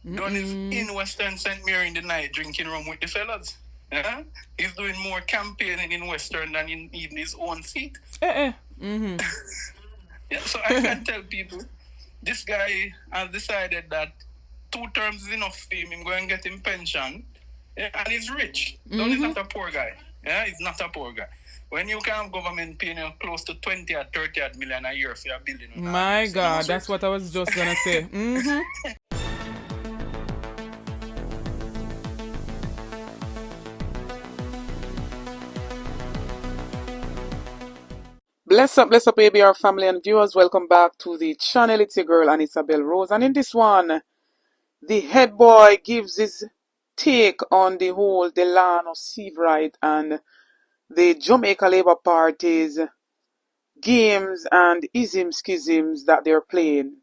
Don is in Western St. Mary in the night drinking rum with the fellas. Yeah? He's doing more campaigning in Western than in even his own seat. Mm-hmm. Yeah, so I can tell people, this guy has decided that 2 terms is enough for him. He's going to get him pension. Yeah, and he's rich. Don is not a poor guy. Yeah, he's not a poor guy. When you can have government paying you close to 20 or 30 million a year for your building. My God, that's what I was just going to say. Mm-hmm. Bless up, ABR family and viewers. Welcome back to the channel. It's your girl, Isabel Rose. And in this one, the head boy gives his take on the whole Delano Seabright and the Jamaica Labour Party's games and ism-Skisms that they're playing.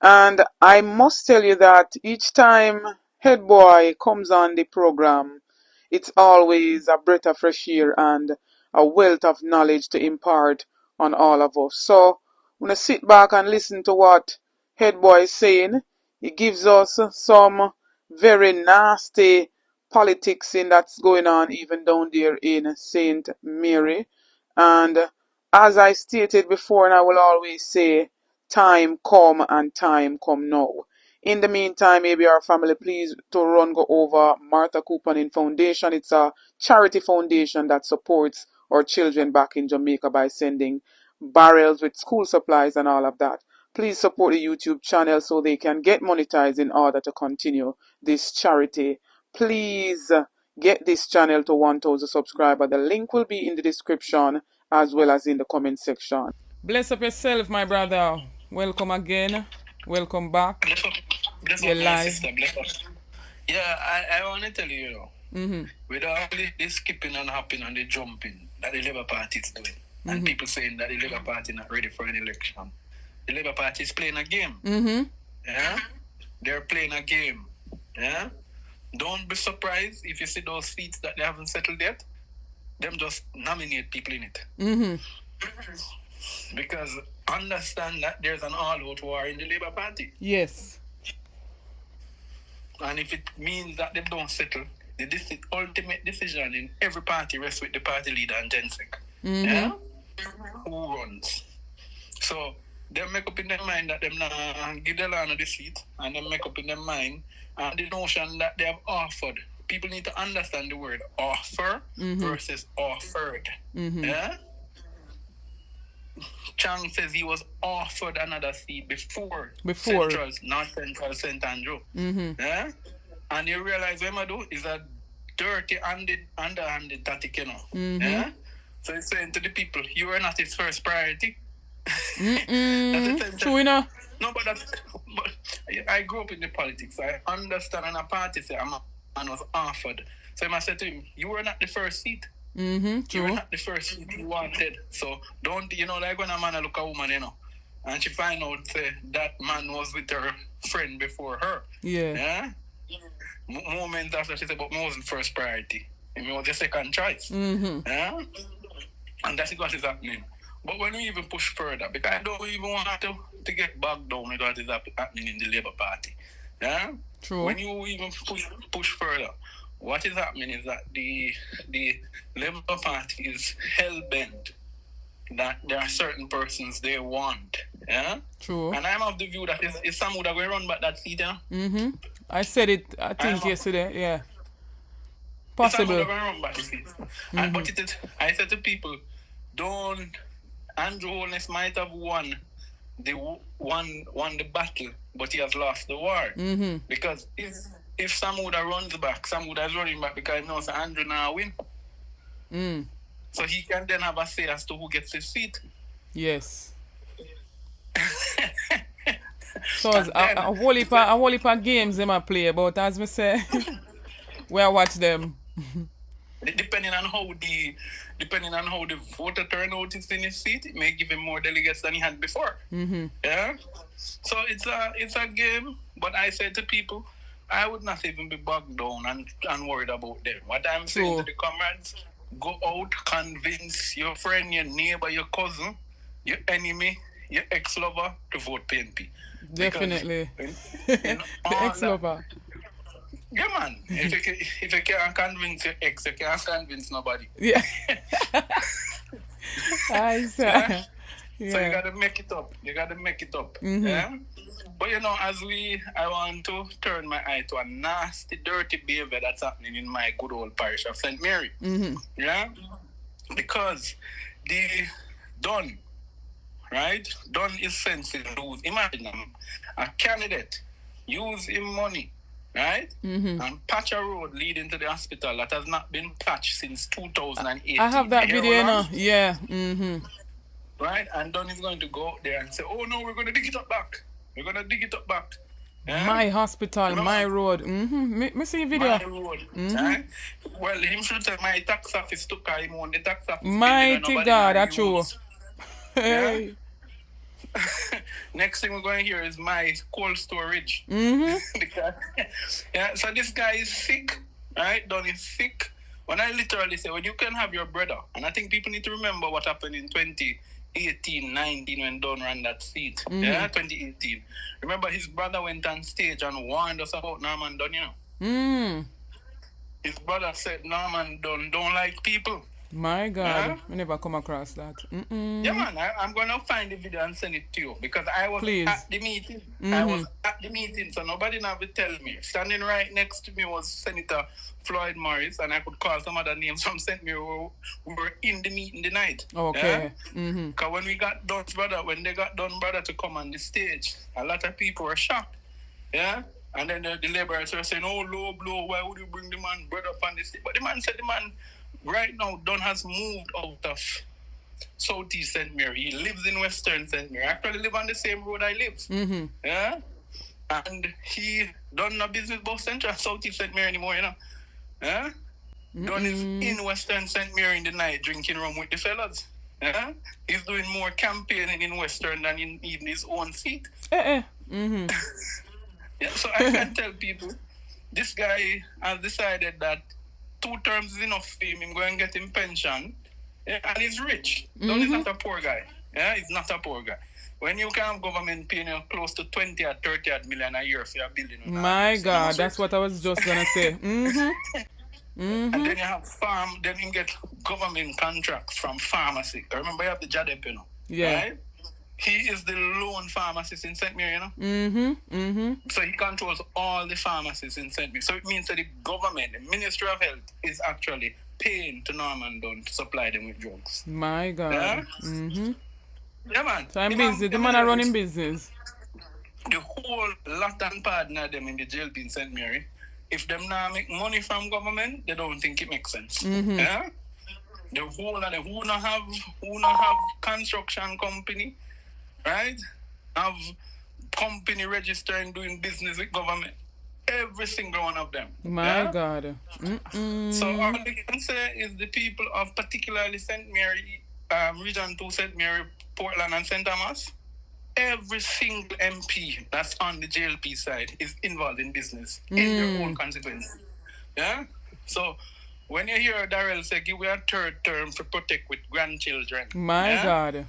And I must tell you that each time head boy comes on the program, it's always a breath of fresh air and a wealth of knowledge to impart on all of us. So, I'm going to sit back and listen to what head boy is saying. He gives us some very nasty politics in that's going on even down there in St. Mary. And as I stated before, and I will always say, time come and time come now. In the meantime, ABR family, please to go over Martha Couponing Foundation. It's a charity foundation that supports our children back in Jamaica by sending barrels with school supplies and all of that. Please support the YouTube channel so they can get monetized in order to continue this charity. Please get this channel to 1,000 subscribers. The link will be in the description as well as in the comment section. Bless up yourself, my brother. Welcome again. Welcome back. Bless You're up, my live. sister. Bless up. Yeah, I want to tell you, with all this skipping and hopping and the jumping that the Labour Party is doing, and people saying that the Labour Party not ready for an election, the Labour Party is playing a game. Yeah, they're playing a game. Yeah, don't be surprised if you see those seats that they haven't settled yet. Them just nominate people in it. Because understand that there's an all-out war in the Labour Party. Yes. And if it means that they don't settle, the ultimate decision in every party rests with the party leader and GenSec. Yeah? Who runs? So they make up in their mind that them not give the land the seat, and they make up in their mind the notion that they have offered. People need to understand the word offer versus offered. Yeah? Chang says he was offered another seat before. Not Central St. Andrew. Yeah? And you realize what I do is a dirty, underhanded tactic, you know. Yeah? So he's saying to the people, you are not his first priority. True enough. No, but I grew up in the politics. I understand, and a party say a man was offered. So I must say to him, you were not the first seat. True. You were not the first seat he wanted. So don't, like when a man look a woman, and she find out that man was with her friend before her. Yeah? Moment after she said, but I wasn't first priority. It was the second choice. Yeah? And that's what is happening. But when we even push further, because I don't even want to get bogged down with what is happening in the Labour Party. Yeah? True. When you even push further, what is happening is that the Labour Party is hell-bent that there are certain persons they want. Yeah? True. And I'm of the view that it's some would have going to run back that seat, I said it, I think, yesterday, yeah. Possible. But I said to people, don't. Andrew Holness might have won the battle, but he has lost the war. Because if some would have runs back, some would have running back because he knows Andrew now win. So he can then have a say as to who gets his seat. Yes. So a whole heap of games they might play, but as we say, we watch them. Depending on how the voter turnout is in his seat, it may give him more delegates than he had before. Yeah. So it's a game, but I say to people, I would not even be bogged down and worried about them. What I'm saying to the comrades, go out, convince your friend, your neighbor, your cousin, your enemy, your ex-lover to vote PNP. Definitely. In The ex-lover. Yeah, man. If you can't convince your ex, you can't convince nobody. Yeah. I say. Yeah? Yeah. So you gotta make it up. You gotta make it up. Yeah? But you know, I want to turn my eye to a nasty, dirty behavior that's happening in my good old parish of St. Mary. Yeah? Because the Don, right? Don is sensitive. Imagine a candidate use him money, right? And patch a road leading to the hospital that has not been patched since 2018. I have that video now. Yeah. Right? And Don is going to go out there and say, oh no, we're going to dig it up back. We're going to dig it up back. Yeah? My hospital, my road. Me see video. My road. Right? Well, him should say my tax office took him on the tax office. Mighty God, that's true. Hey. Next thing we're going to hear is my cold storage. Because, yeah, so this guy is sick, right? Don is sick. When I literally say, when you can have your brother, and I think people need to remember what happened in 2018-19 when Don ran that seat. Yeah, 2018. Remember his brother went on stage and warned us about Norman Don, you know? His brother said Norman Don don't like people. My God, I never come across that. Yeah, man, I'm going to find the video and send it to you because I was at the meeting. I was at the meeting, so nobody now will tell me. Standing right next to me was Senator Floyd Morris, and I could call some other names from St. Mary who were in the meeting the night. Okay. Because when we got Don's brother, when they got Don's brother to come on the stage, a lot of people were shocked. Yeah? And then the laborers were saying, oh, low blow, why would you bring the man brother up on the stage? But the man said, right now, Don has moved out of Southeast St. Mary. He lives in Western St. Mary. I actually live on the same road I live. Yeah? And he done no business about Central Southeast St. Mary anymore, you know. Yeah? Don is in Western St. Mary in the night drinking rum with the fellas. Yeah? He's doing more campaigning in Western than in even his own seat. Yeah, so I can tell people, this guy has decided that 2 terms is enough for him. He's going to get him pension. Yeah, and he's rich. Don is not a poor guy. Yeah, he's not a poor guy. When you can have government paying you close to 20 or 30 million a year for your building. My God, that's what I was just going to say. And then you have then you get government contracts from pharmacy. Remember you have the JLP, you know? Yeah. Right? He is the lone pharmacist in St. Mary, you know? So he controls all the pharmacies in St. Mary. So it means that the government, the Ministry of Health, is actually paying to Norman Don to supply them with drugs. My God. Yeah? Yeah, man. So I'm busy. The man are running business. The whole lot and partner them in the JLP in St. Mary, if them not make money from government, they don't think it makes sense. Yeah? The whole of them who not have construction company, right? Have company registering doing business with government. Every single one of them. My God. So all they can say is the people of particularly St. Mary, Region 2, St. Mary, Portland and St. Thomas, every single MP that's on the JLP side is involved in business in their own consequence. Yeah? So when you hear Darrell say, give me a 3rd term to protect with grandchildren. My God.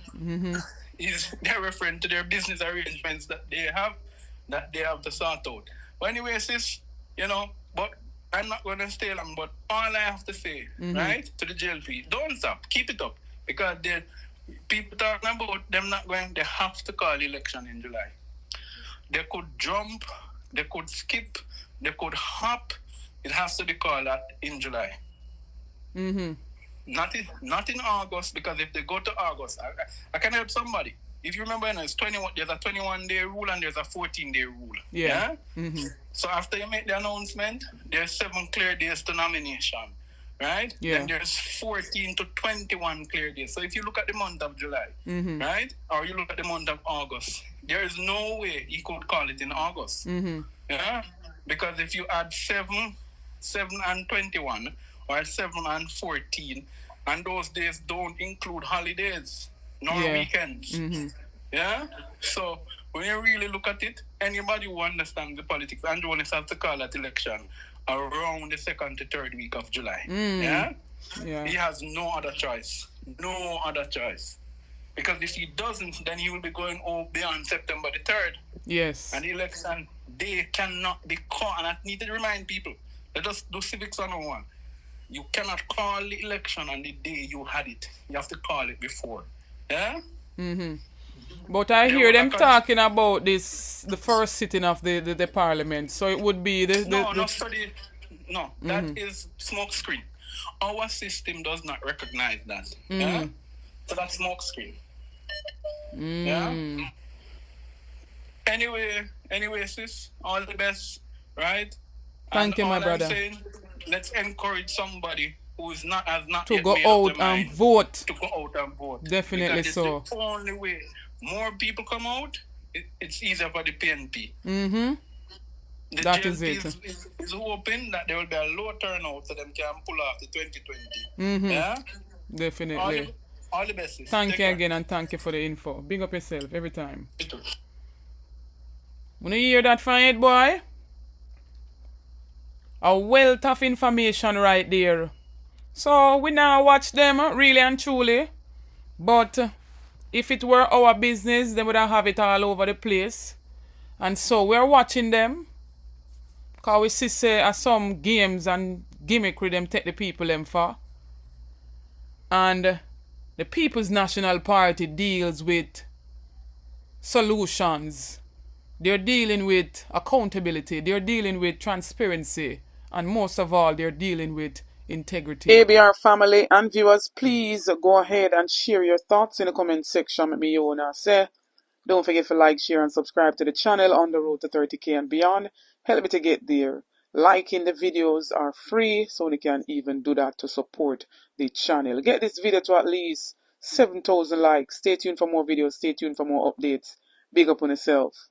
They're referring to their business arrangements that they have to sort out. But anyway, sis, you know, but I'm not going to stay long, but all I have to say, right, to the JLP, don't stop, keep it up, because people talking about them not going, they have to call election in July. They could jump, they could skip, they could hop, it has to be called in July. Not in August, because if they go to August, I can help somebody. If you remember, there's a 21-day rule and there's a 14-day rule. Yeah? So after you make the announcement, there's 7 clear days to nomination. Right? Yeah. Then there's 14 to 21 clear days. So if you look at the month of July, right? Or you look at the month of August, there is no way you could call it in August. Yeah? Because if you add 7 and 21, or 7 and 14, and those days don't include holidays, nor weekends. Yeah? So when you really look at it, anybody who understands the politics, Andrew has to call that election around the 2nd to 3rd week of July. Yeah? He has no other choice. No other choice. Because if he doesn't, then he will be going beyond September the 3rd. Yes. And the election day cannot be called. And I need to remind people, let us do civics 101. You cannot call the election on the day you had it. You have to call it before. Yeah? Mm-hmm. But I hear them talking about this, the first sitting of the parliament. So it would be that is smoke screen. Our system does not recognize that. Yeah? So that's smoke screen. Yeah? Anyway, sis, all the best, right? Thank you, my brother. Saying, let's encourage somebody who has not to yet go made out up their mind and vote. To go out and vote. Definitely because so. It's the only way. More people come out, it's easier for the PNP. The that JLP is it. Is hoping that there will be a low turnout so them can pull off the 2020. Yeah? Definitely. All the best. Thank you again, and thank you for the info. Big up yourself every time. When you hear that from it, boy? A wealth of information right there. So we now watch them really and truly. But if it were our business, they would have it all over the place. And so we're watching them. Because we see say some games and gimmickry them take the people them for. And the People's National Party deals with solutions. They're dealing with accountability. They're dealing with transparency. And most of all, they're dealing with integrity. ABR family and viewers, please go ahead and share your thoughts in the comment section with me, say. Don't forget to like, share, and subscribe to the channel on the road to 30K and beyond. Help me to get there. Liking the videos are free, so you can even do that to support the channel. Get this video to at least 7,000 likes. Stay tuned for more videos. Stay tuned for more updates. Big up on yourself.